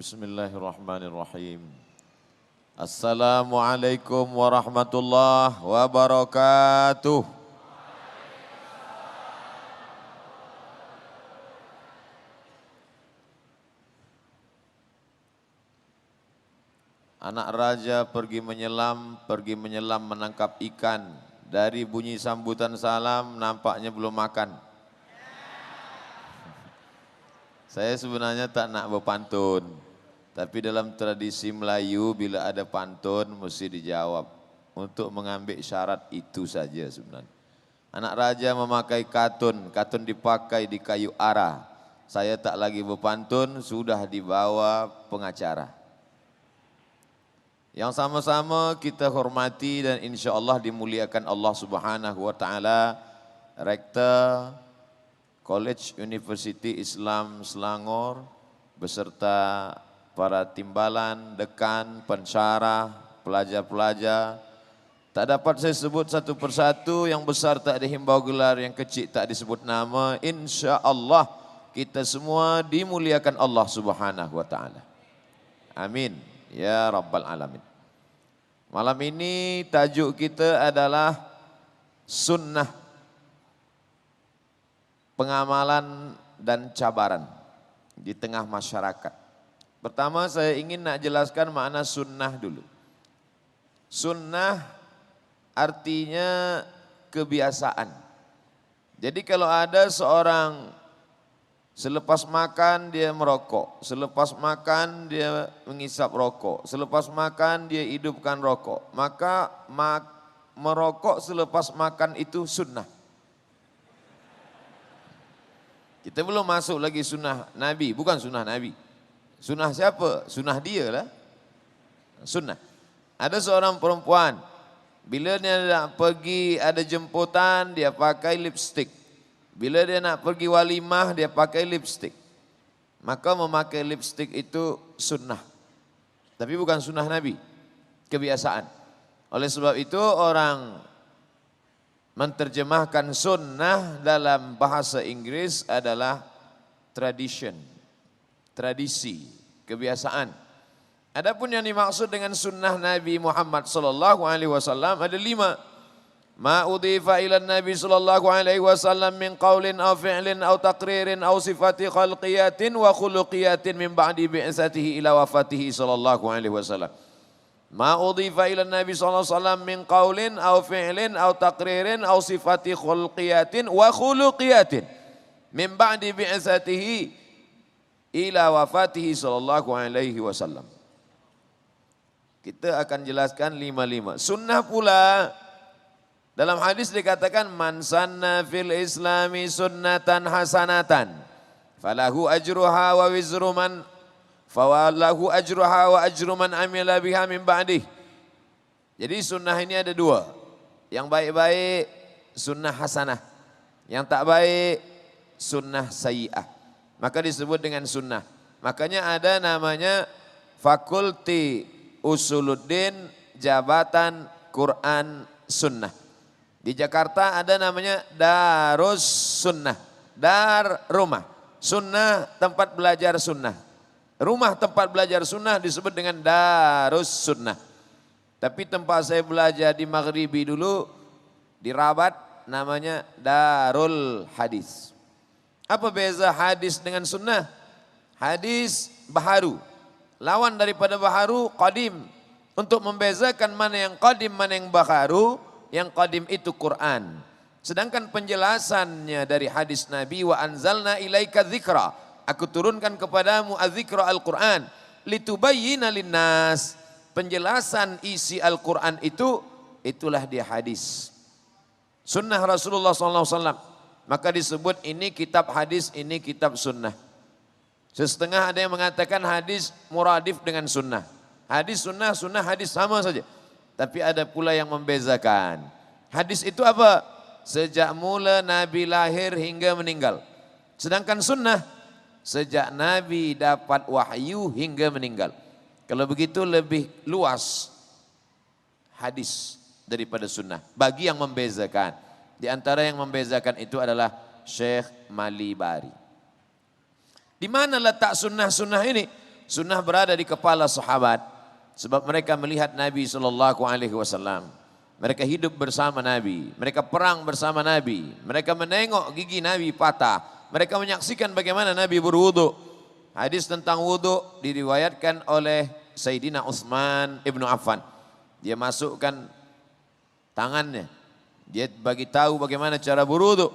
Bismillahirrahmanirrahim. Assalamualaikum warahmatullahi wabarakatuh. Anak raja pergi menyelam menangkap ikan. Dari bunyi sambutan salam nampaknya belum makan. Saya sebenarnya tak nak berpantun, tapi dalam tradisi Melayu bila ada pantun mesti dijawab. Untuk mengambil syarat itu saja sebenarnya. Anak raja memakai katun, katun dipakai di kayu arah. Saya tak lagi berpantun, sudah dibawa pengacara. Yang sama-sama kita hormati dan insya Allah dimuliakan Allah Subhanahu wa Ta'ala, Rektor College University Islam Selangor beserta para timbalan, dekan, pensyarah, pelajar-pelajar. Tak dapat saya sebut satu persatu, yang besar tak dihimbau gelar, yang kecil tak disebut nama. Insya Allah kita semua dimuliakan Allah Subhanahu wa Ta'ala. Amin ya Rabbal Alamin. Malam ini tajuk kita adalah sunnah, pengamalan dan cabaran di tengah masyarakat. Pertama saya ingin nak jelaskan makna sunnah dulu. Sunnah artinya kebiasaan. Jadi kalau ada seorang selepas makan dia merokok, selepas makan dia menghisap rokok, selepas makan dia hidupkan rokok, maka merokok selepas makan itu sunnah. Kita belum masuk lagi sunnah Nabi, bukan sunnah Nabi. Sunnah siapa? Sunnah dia lah. Sunnah. Ada seorang perempuan, bila dia nak pergi ada jemputan, dia pakai lipstick. Bila dia nak pergi walimah, dia pakai lipstick. Maka memakai lipstick itu sunnah. Tapi bukan sunnah Nabi, kebiasaan. Oleh sebab itu orang menterjemahkan sunnah dalam bahasa Inggris adalah tradition, tradisi, kebiasaan. Adapun yang dimaksud dengan sunnah Nabi Muhammad sallallahu alaihi wasallam ada 5. Ma udhifa ila Nabi sallallahu alaihi wasallam min qaulin aw fi'lin aw taqririn aw sifati khalqiyatin wa khuluqiyatin min ba'di bi'satihi ila wafatihi sallallahu alaihi wasallam. Ma udhifa ila Nabi sallallahu alaihi wasallam min qaulin aw fi'lin aw taqririn aw sifati khulqiyatin wa khuluqiyatin min ba'di bi'satihi ila wafatihi sallallahu alaihi wasallam. Kita akan jelaskan 5. Sunnah pula dalam hadis dikatakan man sanna fil islami sunnatan hasanatan falahu ajruha wa wizru man fawalahu ajruha wa ajru man amila biha min ba'dih. Jadi sunnah ini ada 2. Yang baik-baik sunnah hasanah, yang tak baik sunnah sayyi'ah. Maka disebut dengan sunnah. Makanya ada namanya Fakulti Usuluddin Jabatan Quran Sunnah. Di Jakarta ada namanya Darus Sunnah. Dar rumah, sunnah tempat belajar sunnah. Rumah tempat belajar sunnah disebut dengan Darus Sunnah. Tapi tempat saya belajar di Maghribi dulu, di Rabat, namanya Darul Hadis. Apa beza hadis dengan sunnah? Hadis baharu. Lawan daripada baharu, qadim. Untuk membezakan mana yang qadim, mana yang baharu, yang qadim itu Quran. Sedangkan penjelasannya dari hadis Nabi, wa anzalna ilaika dzikra. Aku turunkan kepadamu az-zikra Al-Quran. Litubayyina linnas. Penjelasan isi Al-Quran itu, itulah dia hadis. Sunnah Rasulullah SAW. Maka disebut ini kitab hadis, ini kitab sunnah. Setengah ada yang mengatakan hadis muradif dengan sunnah. Hadis sunnah, sunnah hadis sama saja. Tapi ada pula yang membezakan. Hadis itu apa? Sejak mula Nabi lahir hingga meninggal. Sedangkan sunnah, sejak Nabi dapat wahyu hingga meninggal. Kalau begitu lebih luas hadis daripada sunnah. Bagi yang membezakan. Di antara yang membezakan itu adalah Syekh Malibari. Di mana letak sunnah-sunnah ini? sunnah berada di kepala sahabat. Sebab mereka melihat Nabi SAW. Mereka hidup bersama Nabi. Mereka perang bersama Nabi. Mereka menengok gigi Nabi patah. Mereka menyaksikan bagaimana Nabi berwudu. Hadis tentang wudu diriwayatkan oleh Sayyidina Utsman ibnu Affan. Dia masukkan tangannya. Dia bagi tahu bagaimana cara berwudu.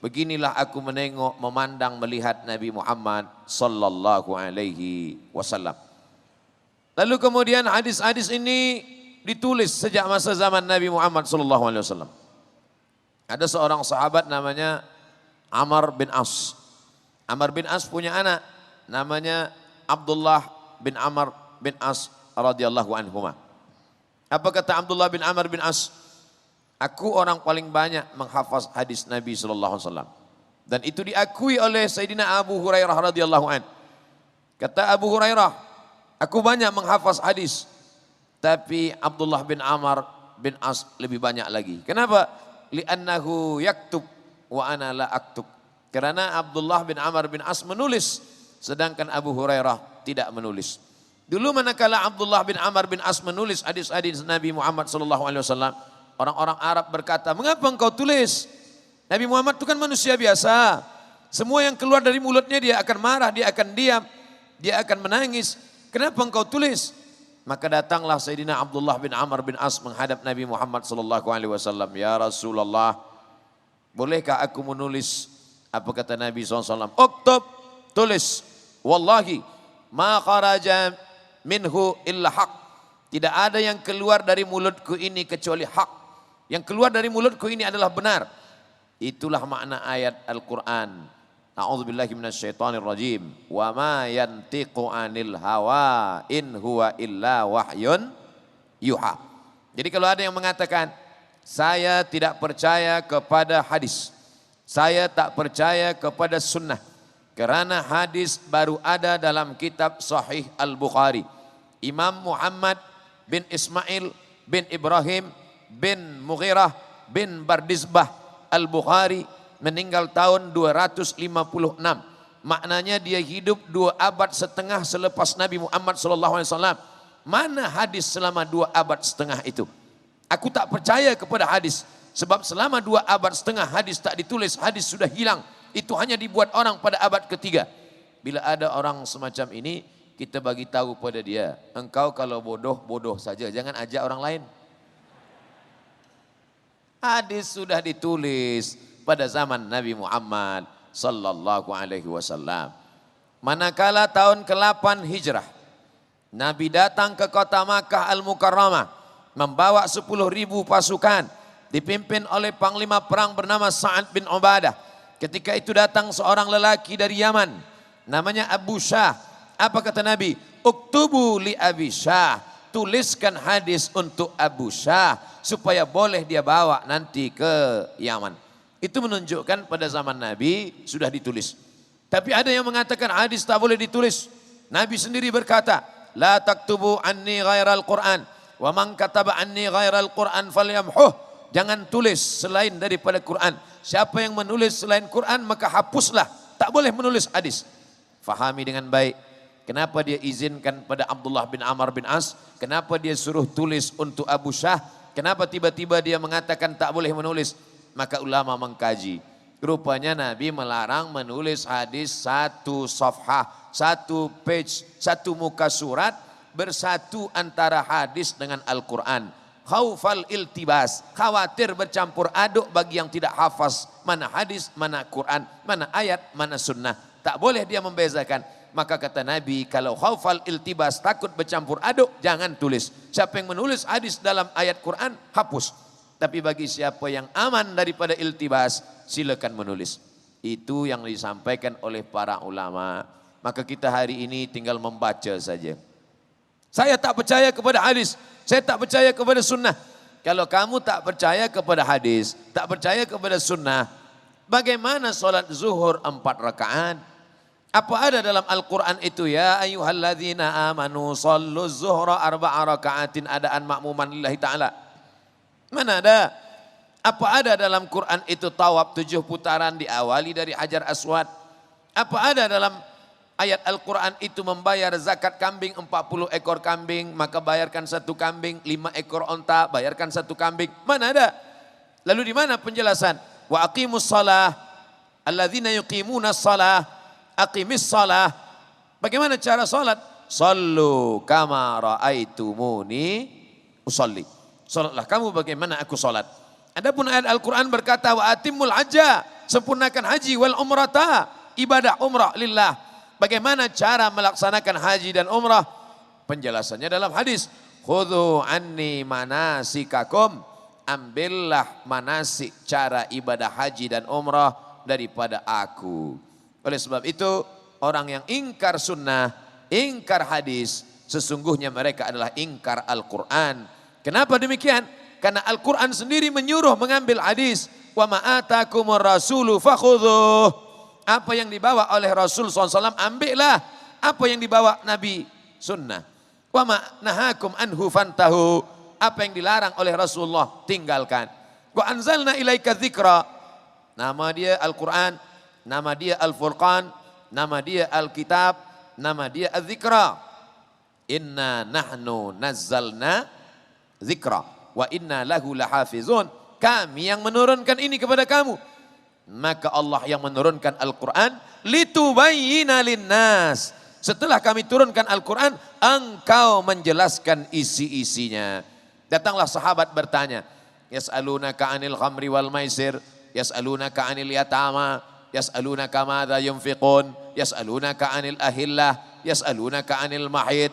Beginilah aku menengok, memandang, melihat Nabi Muhammad sallallahu alaihi wasallam. Lalu kemudian hadis-hadis ini ditulis sejak masa zaman Nabi Muhammad sallallahu alaihi wasallam. Ada seorang sahabat namanya Amr bin As. Amr bin As punya anak namanya Abdullah bin Amr bin As radhiyallahu anhuma. Apa kata Abdullah bin Amr bin As? Aku orang paling banyak menghafaz hadis Nabi sallallahu alaihi wasallam. Dan itu diakui oleh Sayyidina Abu Hurairah radhiyallahu an. Kata Abu Hurairah, aku banyak menghafaz hadis, tapi Abdullah bin Amr bin As lebih banyak lagi. Kenapa? Li'annahu yaktub wa ana la aktub. Karena Abdullah bin Amr bin As menulis, sedangkan Abu Hurairah tidak menulis. Dulu manakala Abdullah bin Amr bin As menulis hadis-hadis Nabi Muhammad sallallahu alaihi wasallam, orang-orang Arab berkata, mengapa engkau tulis? Nabi Muhammad itu kan manusia biasa. Semua yang keluar dari mulutnya dia akan marah, dia akan diam, dia akan menangis. Kenapa engkau tulis? Maka datanglah Sayyidina Abdullah bin Amr bin As menghadap Nabi Muhammad sallallahu alaihi wasallam. Ya Rasulullah, bolehkah aku menulis? Apa kata Nabi SAW? Uktub, tulis. Wallahi, ma kharaja minhu illa haq. Tidak ada yang keluar dari mulutku ini kecuali hak. Yang keluar dari mulutku ini adalah benar. Itulah makna ayat Al-Quran. A'udzubillahi minasyaitonirrajim. Wa ma yantiqu anil hawa in huwa illa wahyun yuha. Jadi kalau ada yang mengatakan, saya tidak percaya kepada hadis, saya tak percaya kepada sunnah, karena hadis baru ada dalam kitab Sahih Al-Bukhari. Imam Muhammad bin Ismail bin Ibrahim bin Mughirah bin Bardizbah Al-Bukhari meninggal tahun 256. Maknanya dia hidup 2 abad setengah selepas Nabi Muhammad SAW. Mana hadis selama 2 abad setengah itu? Aku tak percaya kepada hadis. Sebab selama 2 abad setengah hadis tak ditulis, hadis sudah hilang. Itu hanya dibuat orang pada abad ketiga. Bila ada orang semacam ini, kita bagi tahu pada dia, engkau kalau bodoh, bodoh saja, jangan ajak orang lain. Hadis sudah ditulis pada zaman Nabi Muhammad sallallahu alaihi wasallam. Manakala tahun ke-8 Hijrah, Nabi datang ke kota Makkah Al-Mukarramah membawa 10.000 pasukan dipimpin oleh panglima perang bernama Sa'ad bin Ubadah. Ketika itu datang seorang lelaki dari Yaman namanya Abu Syah. Apa kata Nabi? Uktubu li Abi Syah. Tuliskan hadis untuk Abu Syah supaya boleh dia bawa nanti ke Yaman. Itu menunjukkan pada zaman Nabi sudah ditulis. Tapi ada yang mengatakan hadis tak boleh ditulis. Nabi sendiri berkata, la taktubu anni ghairal Qur'an wa man kataba anni ghairal Qur'an falyamhuh. Jangan tulis selain daripada Quran. Siapa yang menulis selain Quran maka hapuslah. Tak boleh menulis hadis. Fahami dengan baik. Kenapa dia izinkan pada Abdullah bin Amr bin As? Kenapa dia suruh tulis untuk Abu Syah? Kenapa tiba-tiba dia mengatakan tak boleh menulis? Maka ulama mengkaji. Rupanya Nabi melarang menulis hadis 1 safhah, 1 page, 1 muka surat bersatu antara hadis dengan Al-Quran. Khaufal iltibas, khawatir bercampur aduk bagi yang tidak hafaz mana hadis, mana Quran, mana ayat, mana sunnah. Tak boleh dia membezakan. Maka kata Nabi, kalau khaufal iltibas, takut bercampur aduk, jangan tulis. Siapa yang menulis hadis dalam ayat Quran, hapus. Tapi bagi siapa yang aman daripada iltibas, silakan menulis. Itu yang disampaikan oleh para ulama. Maka kita hari ini tinggal membaca saja. Saya tak percaya kepada hadis, saya tak percaya kepada sunnah. Kalau kamu tak percaya kepada hadis, tak percaya kepada sunnah, bagaimana solat zuhur 4 rakaat? Apa ada dalam Al-Quran itu? Ya ayyuhalladzina amanu sallu zuhra 4 rakaatin adaan makmuman lillahi ta'ala. Mana ada? Apa ada dalam Quran itu tawaf 7 putaran diawali dari Hajar Aswad? Apa ada dalam ayat Al-Quran itu membayar zakat kambing 40 ekor kambing, maka bayarkan 1 kambing, 5 ekor onta, bayarkan 1 kambing. Mana ada? Lalu di mana penjelasan? Wa aqimus shalah, alladzina yuqimuna shalah, aqimis shalah. Bagaimana cara salat? Sallu kama ra'aitumuni usolli. Salatlah kamu bagaimana aku salat. Adapun ayat Al-Quran berkata wa atimul hajja, sempurnakan haji wal umrata, ibadah umrah lillah. Bagaimana cara melaksanakan haji dan umrah? Penjelasannya dalam hadis. Khudhu anni manasikakum, ambillah manasik cara ibadah haji dan umrah daripada aku. Oleh sebab itu orang yang ingkar sunnah, ingkar hadis, sesungguhnya mereka adalah ingkar Al-Quran. Kenapa demikian? Karena Al-Quran sendiri menyuruh mengambil hadis. Wa ma'atakumur rasulu fakhudhuh. Apa yang dibawa oleh Rasul SAW ambillah. Apa yang dibawa Nabi sunnah. Wa ma'nahakum anhu fantahu. Apa yang dilarang oleh Rasulullah tinggalkan. Wa anzalna ilaika dzikra. Nama dia Al-Quran, nama dia Al-Furqan, nama dia Al-Kitab, nama dia Al-Dzikra. Inna nahnu nazzalna dzikra wa inna lahu lahafizun. Kami yang menurunkan ini kepada kamu. Maka Allah yang menurunkan Al-Quran litubayyina linnas. Setelah kami turunkan Al-Quran, engkau menjelaskan isi-isinya. Datanglah sahabat bertanya, yas'alunaka 'anil khamri wal maisir, yas'alunaka 'anil yatama, yas'alunaka madza yunfiqun, yas'alunaka 'anil ahillah, yas'alunaka 'anil mahid.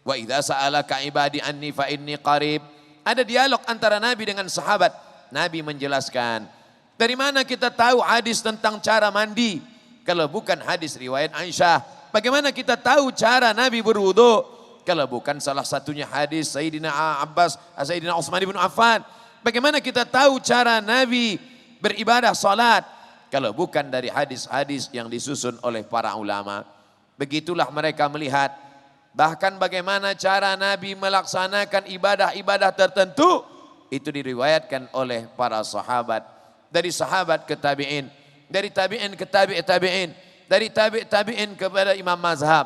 Wa idza sa'alaka 'ibadi anni fa inni qarib. Ada dialog antara Nabi dengan sahabat. Nabi menjelaskan, dari mana kita tahu hadis tentang cara mandi? Kalau bukan hadis riwayat Aisyah. Bagaimana kita tahu cara Nabi berwudu? Kalau bukan salah satunya hadis Sayyidina Sayyidina Utsman bin Affan. Bagaimana kita tahu cara Nabi beribadah salat? Kalau bukan dari hadis-hadis yang disusun oleh para ulama. Begitulah mereka melihat. Bahkan bagaimana cara Nabi melaksanakan ibadah-ibadah tertentu, itu diriwayatkan oleh para sahabat. Dari sahabat ke tabi'in, dari tabi'in ke tabi'in, dari tabi'in kepada imam mazhab.